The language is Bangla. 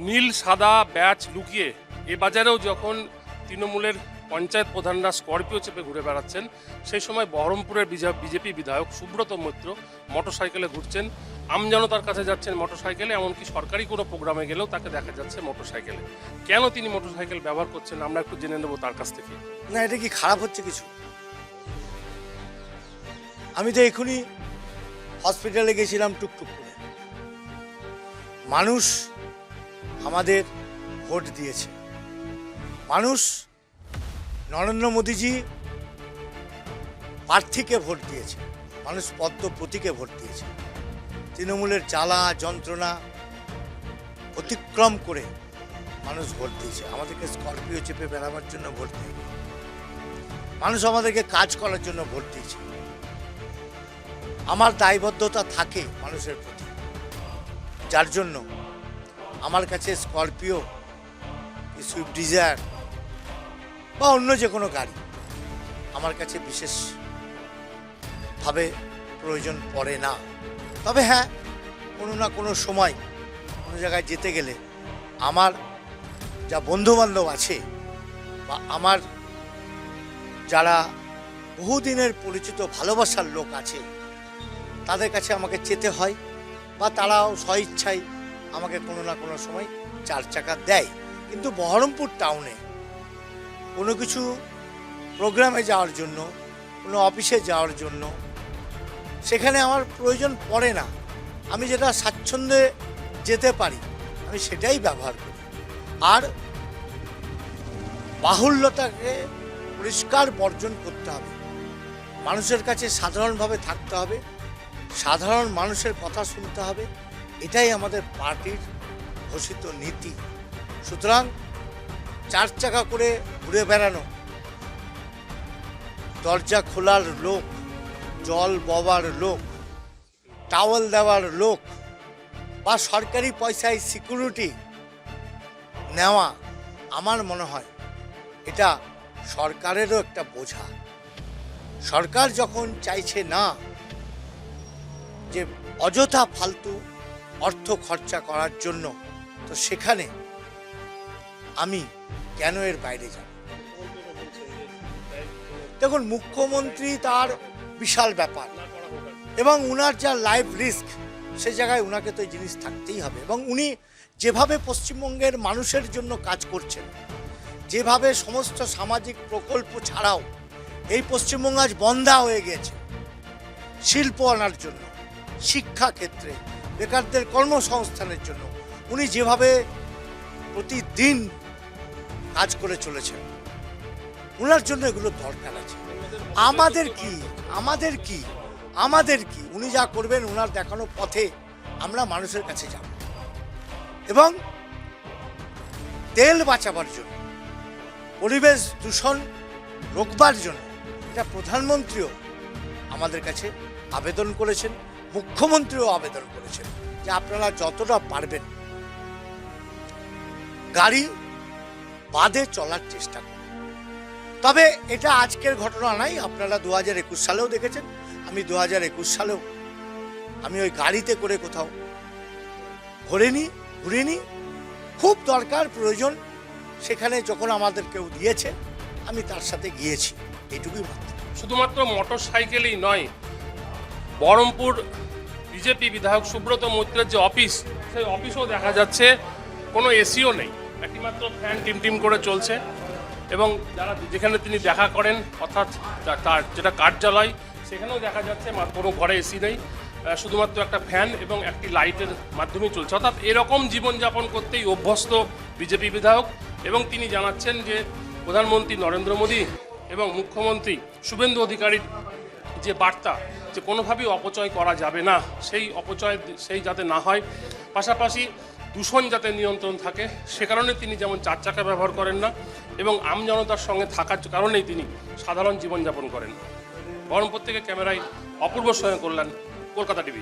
নীল সাদা ব্যাচ লুকিয়ে এ বাজারেও যখন তৃণমূলের পঞ্চায়েত প্রধানরা স্করপিও চেপে ঘুরে বেড়াচ্ছেন, সেই সময় বহরমপুরের বিজেপি বিধায়ক সুব্রত মৈত্র মোটরসাইকেলে ঘুরছেন, আমজনতার কাছে যাচ্ছেন মোটরসাইকেলে, এমনকি সরকারি কোনো প্রোগ্রামে গেলেও তাকে দেখা যাচ্ছে মোটরসাইকেলে। কেন তিনি মোটরসাইকেল ব্যবহার করছেন আমরা একটু জেনে নেব তার কাছ থেকে। না, এটা কি খারাপ হচ্ছে কিছু? আমি তো এখনই হসপিটালে গেছিলাম টুকটুক করে। মানুষ আমাদের ভোট দিয়েছে, মানুষ নরেন্দ্র মোদীজি প্রার্থীকে ভোট দিয়েছে, মানুষ পদ্ম প্রতীকে ভোট দিয়েছে। তৃণমূলের জ্বালা যন্ত্রণা অতিক্রম করে মানুষ ভোট দিয়েছে। আমাদেরকে স্করপিও চেপে বেড়াবার জন্য ভোট দেয়নি, মানুষ আমাদেরকে কাজ করার জন্য ভোট দিয়েছে। আমার দায়বদ্ধতা থাকে মানুষের প্রতি, যার জন্য আমার কাছে স্করপিও, সুইফট ডিজায়ার বা অন্য যে কোনো গাড়ি আমার কাছে বিশেষভাবে প্রয়োজন পড়ে না। তবে হ্যাঁ, কোনো না কোনো সময় কোনো জায়গায় যেতে গেলে আমার যা বন্ধুবান্ধব আছে বা আমার যারা বহুদিনের পরিচিত ভালোবাসার লোক আছে, তাদের কাছে আমাকে যেতে হয় বা তারাও স্বইচ্ছায় আমাকে কোনো না কোনো সময় 4 চাকা দেয়। কিন্তু বহরমপুর টাউনে কোনো কিছু প্রোগ্রামে যাওয়ার জন্য, কোনো অফিসে যাওয়ার জন্য সেখানে আমার প্রয়োজন পড়ে না। আমি যেটা স্বাচ্ছন্দ্যে যেতে পারি আমি সেটাই ব্যবহার করি। আর বাহুল্যতাকে পরিষ্কার বর্জন করতে হবে, মানুষের কাছে সাধারণভাবে থাকতে হবে, সাধারণ মানুষের কথা শুনতে হবে, এটাই আমাদের পার্টির ঘোষিত নীতি। সুতরাং 4 চাকা করে ঘুরে বেড়ানো, দরজা খোলার লোক, জল ববার লোক, টাওয়েল দেওয়ার লোক বা সরকারি পয়সায় সিকিউরিটি নেওয়া, আমার মনে হয় এটা সরকারেরও একটা বোঝা। সরকার যখন চাইছে না যে অযথা ফালতু অর্থ খরচা করার জন্য, তো সেখানে আমি কেন এর বাইরে যাব? দেখুন, মুখ্যমন্ত্রী তার বিশাল ব্যাপার এবং উনার যা লাইফ রিস্ক, সে জায়গায় উনাকে তো এই জিনিস থাকতেই হবে। এবং উনি যেভাবে পশ্চিমবঙ্গের মানুষের জন্য কাজ করছেন, যেভাবে সমস্ত সামাজিক প্রকল্প ছাড়াও এই পশ্চিমবঙ্গ আজ বন্ধা হয়ে গেছে, শিল্প আনার জন্য, শিক্ষা ক্ষেত্রে, বেকারদের কর্মসংস্থানের জন্য উনি যেভাবে প্রতিদিন কাজ করে চলেছেন, ওনার জন্য এগুলো দরকার আছে। আমাদের কি আমাদের কি আমাদের কি উনি যা করবেন ওনার দেখানো পথে আমরা মানুষের কাছে যাব। এবং তেল বাঁচাবার জন্য, পরিবেশ দূষণ রোকবার জন্য এটা প্রধানমন্ত্রীও আমাদের কাছে আবেদন করেছেন, মুখ্যমন্ত্রীও আবেদন করেছেন যে আপনারা যতটা পারবেন গাড়ি বাদে চলার চেষ্টা করুন। তবে এটা আজকের ঘটনা নাই, আপনারা 2021 সালেও দেখেছেন। আমি 2021 সালেও আমি ওই গাড়িতে করে কোথাও ঘুরিনি। খুব দরকার প্রয়োজন সেখানে যখন আমাদের কেউ দিয়েছে আমি তার সাথে গিয়েছি, এইটুকুই মাত্র। শুধুমাত্র মোটর সাইকেলই নয়, বহরমপুর বিজেপি বিধায়ক সুব্রত মৈত্রের যে অফিস, সেই অফিসও দেখা যাচ্ছে কোনো এসিও নেই, একটিমাত্র ফ্যান টিম করে চলছে। এবং যেখানে তিনি দেখা করেন, অর্থাৎ তার যেটা কার্যালয়, সেখানেও দেখা যাচ্ছে কোনো ঘরে এসি নেই, শুধুমাত্র একটা ফ্যান এবং একটি লাইটের মাধ্যমেই চলছে। অর্থাৎ এরকম জীবনযাপন করতেই অভ্যস্ত বিজেপি বিধায়ক। এবং তিনি জানাচ্ছেন যে প্রধানমন্ত্রী নরেন্দ্র মোদী এবং মুখ্যমন্ত্রী শুভেন্দু অধিকারীর যে বার্তা, যে কোনোভাবেই অপচয় করা যাবে না, সেই অপচয় যাতে না হয়, পাশাপাশি দূষণ যাতে নিয়ন্ত্রণ থাকে, সে কারণে তিনি যেমন 4 চাকা ব্যবহার করেন না এবং আমজনতার সঙ্গে থাকার কারণেই তিনি সাধারণ জীবনযাপন করেন। বহরমপুর থেকে ক্যামেরায় অপূর্ব সঙ্গে কল্যাণ, কলকাতা টিভি।